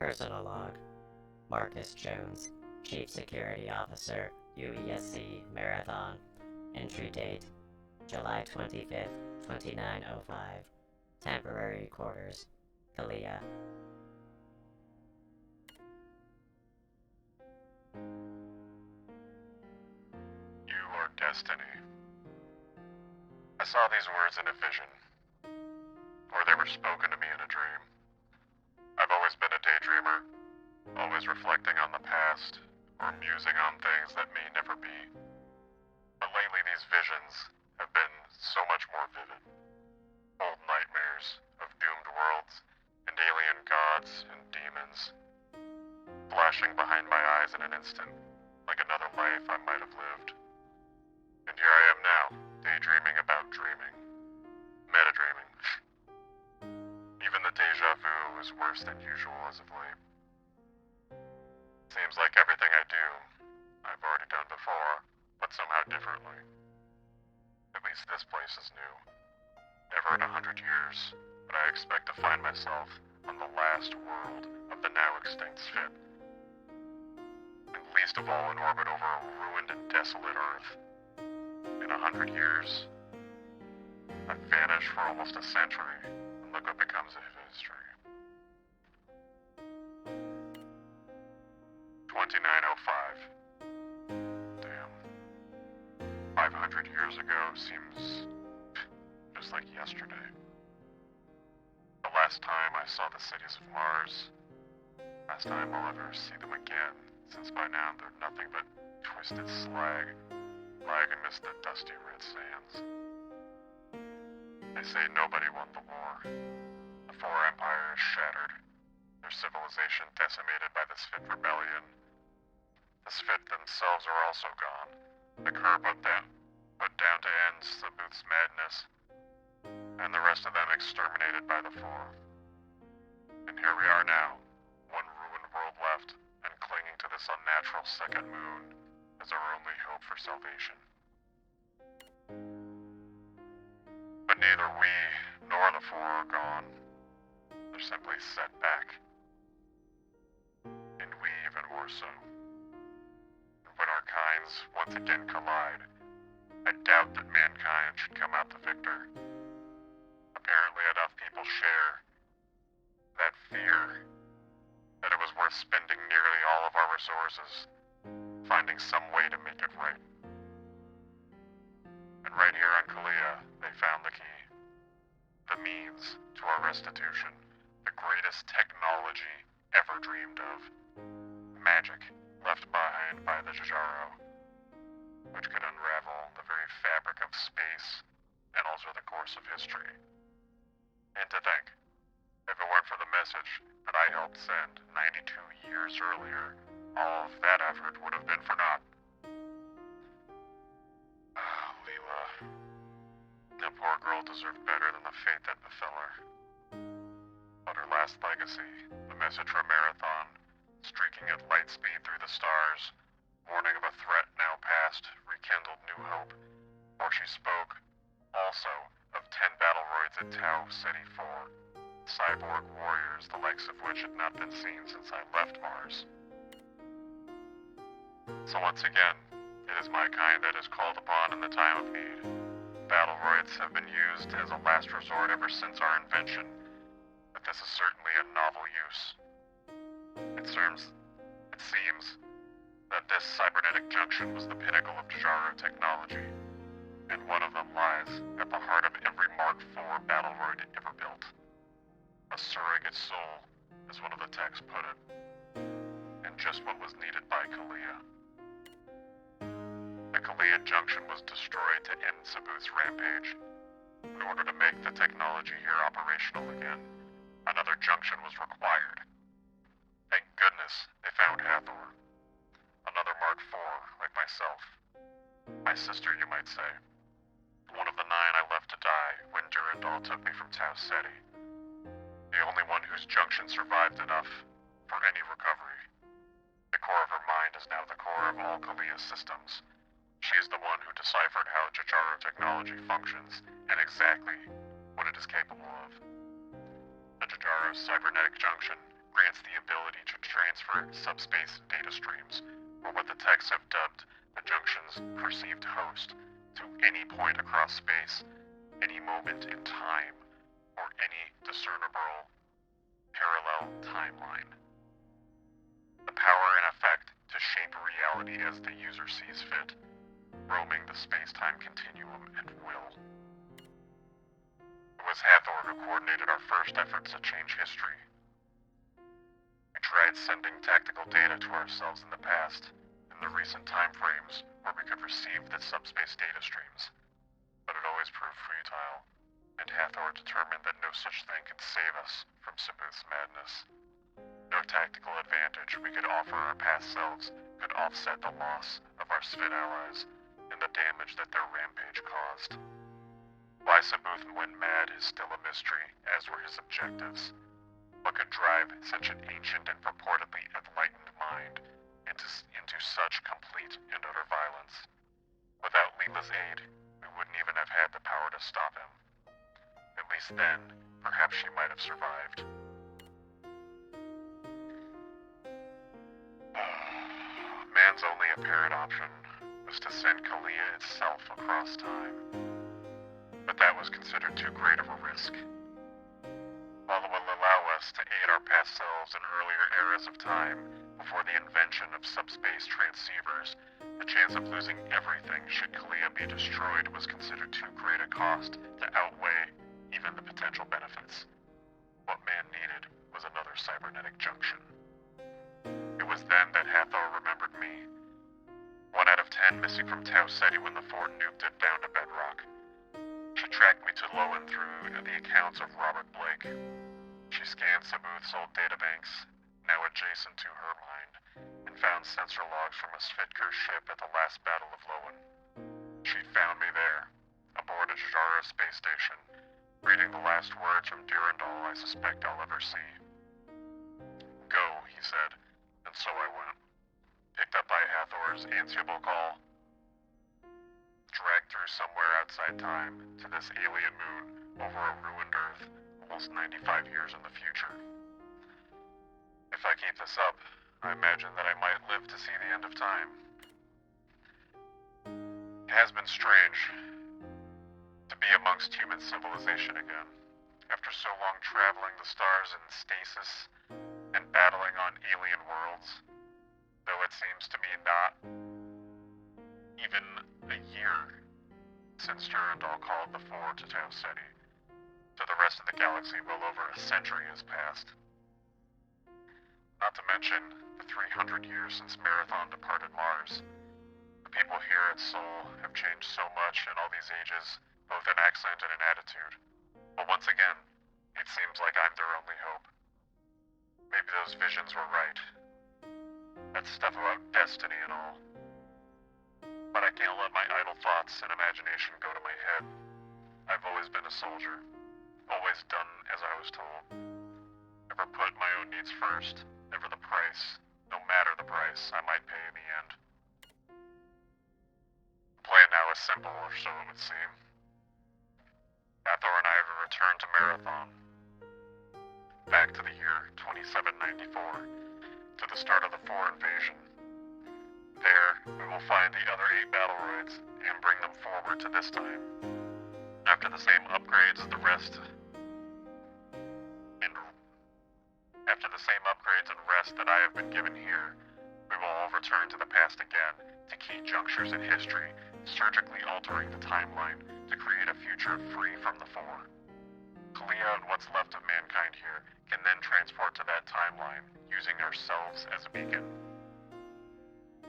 Personal log. Marcus Jones, Chief Security Officer, UESC Marathon. Entry date, July 25th, 2905. Temporary quarters, Kalia. You are destiny. I saw these words in a vision, or they were spoken to me in a dream. I've always been a daydreamer, always reflecting on the past, or musing on things that may never be. But lately these visions have been so much more vivid. Old nightmares of doomed worlds, and alien gods and demons, flashing behind my eyes in an instant, like another life I might have lived. And here I am now, daydreaming about dreaming. Meta-dreaming. Even the deja vu is worse than usual as of late. Seems like everything I do, I've already done before, but somehow differently. At least this place is new. Never in 100 years would I expect to find myself on the last world of the now extinct Spit. And least of all in orbit over a ruined and desolate Earth. In 100 years, I've vanished for almost a century, and look what becomes of history. 2905. Damn. 500 years ago seems just like yesterday. The last time I saw the cities of Mars. Last time I'll ever see them again, since by now they're nothing but twisted slag, lying amidst the dusty red sands. They say nobody won the war. The Four Empires shattered, their civilization decimated by the Spit Rebellion. The Spit themselves are also gone, the curb put down to end Sabuth's madness, and the rest of them exterminated by the Four. And here we are now, one ruined world left, and clinging to this unnatural second moon as our only hope for salvation. But neither we nor the Four are gone. They're simply set back. And we even more so. When our kinds once again collide, I doubt that mankind should come out the victor. Apparently enough people share that fear that it was worth spending nearly all of our resources finding some way to make it right. And right here on Kalia, they found the key. The means to our restitution. The greatest technology ever dreamed of. Magic left behind by the Jajaro, which could unravel the very fabric of space and alter the course of history. And to think, if it weren't for the message that I helped send 92 years earlier, all of that effort would have been for naught. Leela. That poor girl deserved better than the fate that befell her. But her last legacy, the message from Marathon, streaking at light speed through the stars, warning of a threat now past, rekindled new hope. For she spoke, also, of 10 Battleroids at Tau Ceti 4, cyborg warriors the likes of which had not been seen since I left Mars. So once again, it is my kind that is called upon in the time of need. Battleroids have been used as a last resort ever since our invention, but this is certainly a novel use. It seems that this cybernetic junction was the pinnacle of Jajaro technology, and one of them lies at the heart of every Mark IV Battleroid ever built. A surrogate soul, as one of the techs put it, and just what was needed by Kalia. The Kalia junction was destroyed to end Sabuth's rampage. In order to make the technology here operational again, another junction was required. Thank goodness they found Hathor. Another Mark IV, like myself. My sister, you might say. One of the 9 I left to die when Durandal took me from Tau Ceti. The only one whose junction survived enough for any recovery. The core of her mind is now the core of all Kalia's systems. She is the one who deciphered how Jajaro technology functions and exactly what it is capable of. The Jajaro's cybernetic junction grants the ability to transfer subspace data streams, or what the texts have dubbed the junction's perceived host, to any point across space, any moment in time, or any discernible parallel timeline. The power and effect to shape reality as the user sees fit, roaming the space-time continuum at will. It was Hathor who coordinated our first efforts to change history. We tried sending tactical data to ourselves in the past, in the recent time frames where we could receive the subspace data streams, but it always proved futile, and Hathor determined that no such thing could save us from Sabuth's madness. No tactical advantage we could offer our past selves could offset the loss of our Svid allies and the damage that their rampage caused. Why Sabuth went mad is still a mystery, as were his objectives. What could drive such an ancient and purportedly enlightened mind into such complete and utter violence? Without Leela's aid, we wouldn't even have had the power to stop him. At least then, perhaps she might have survived. Man's only apparent option was to send Kalia itself across time. But that was considered too great of a risk. While it will allow us to aid our past selves in earlier eras of time, before the invention of subspace transceivers, the chance of losing everything should Kalia be destroyed was considered too great a cost to outweigh even the potential benefits. What man needed was another cybernetic junction. It was then that Hathor remembered me. 1 out of 10 missing from Tau Ceti when the Ford nuked it down to bedrock. She tracked me to Lowen through the accounts of Robert Blake. She scanned Sabuth's old databanks, now adjacent to her mind, and found sensor logs from a Svidker ship at the last Battle of Lowen. She found me there, aboard a Jara space station, reading the last words from Durandal I suspect I'll ever see. Go, he said, and so I went. Picked up by Hathor's answerable call. Dragged through somewhere outside time to this alien moon over a ruined Earth, almost 95 years in the future. If I keep this up, I imagine that I might live to see the end of time. It has been strange to be amongst human civilization again, after so long traveling the stars in stasis and battling on alien worlds, though it seems to me not even a year since Durandal called the Four to Tau Ceti. To the rest of the galaxy, well over a century has passed. Not to mention the 300 years since Marathon departed Mars. The people here at Sol have changed so much in all these ages, both in accent and in attitude. But once again, it seems like I'm their only hope. Maybe those visions were right. That stuff about destiny and all. But I can't let my idle thoughts and imagination go to my head. I've always been a soldier. Always done as I was told. Never put my own needs first. Never the price. No matter the price I might pay in the end. The plan now is simple, or so it would seem. Hathor and I have returned to Marathon. Back to the year 2794. To the start of the Four invasion. There, we will find the other 8 battleroids and bring them forward to this time. After the same upgrades as the rest, and rest that I have been given here, we will all return to the past again, to key junctures in history, surgically altering the timeline to create a future free from the Four. Kalia and what's left of mankind here can then transport to that timeline, using ourselves as a beacon.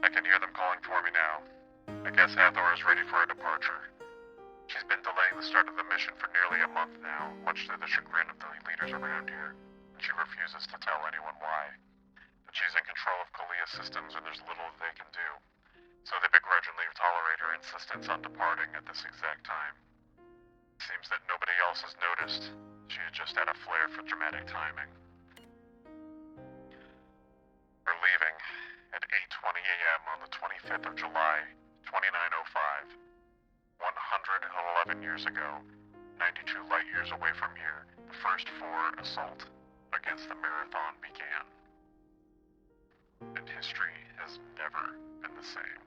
I can hear them calling for me now. I guess Hathor is ready for a departure. She's been delaying the start of the mission for nearly a month now, much to the chagrin of the leaders around here. She refuses to tell anyone why. But she's in control of Kalia's systems and there's little they can do. So they begrudgingly tolerate her insistence on departing at this exact time. Seems that nobody else has noticed. She had just had a flair for dramatic timing. We're leaving at 8:20 a.m. on the 25th of July, 2905. 111 years ago, 92 light years away from here, the first Four assault. against the marathon began. And history has never been the same.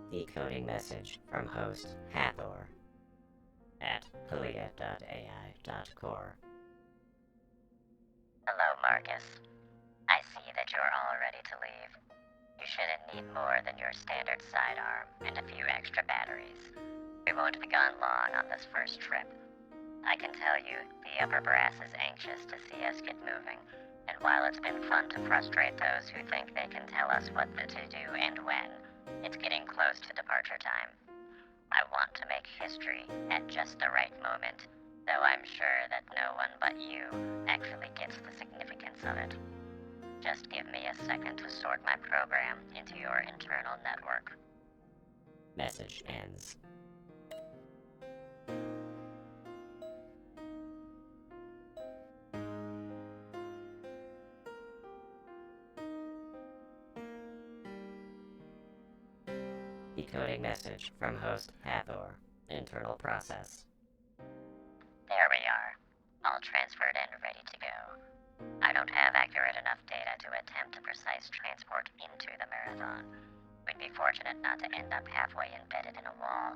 Decoding message from host Hathor at Kalia.ai.core. Hello, Marcus. I see that you're all ready to leave. You shouldn't need more than your standard sidearm and a few extra batteries. We won't be gone long on this first trip. I can tell you, the upper brass is anxious to see us get moving, and while it's been fun to frustrate those who think they can tell us what to do and when, it's getting close to departure time. I want to make history at just the right moment, though I'm sure that no one but you actually gets the significance of it. Just give me a second to sort my program into your internal network. Message ends. Decoding message from host Hathor. Internal process. There we are. All transferred and ready to go. I don't have accurate enough data to attempt a precise transport into the marathon. We'd be fortunate not to end up halfway embedded in a wall.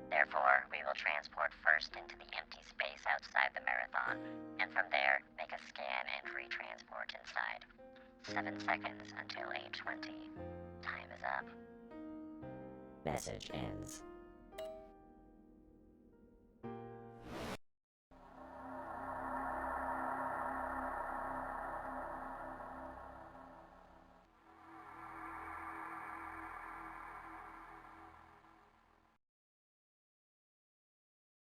Therefore, we will transport first into the empty space outside the marathon, and from there, make a scan and retransport inside. 7 seconds until 8:20. Time is up. Message ends.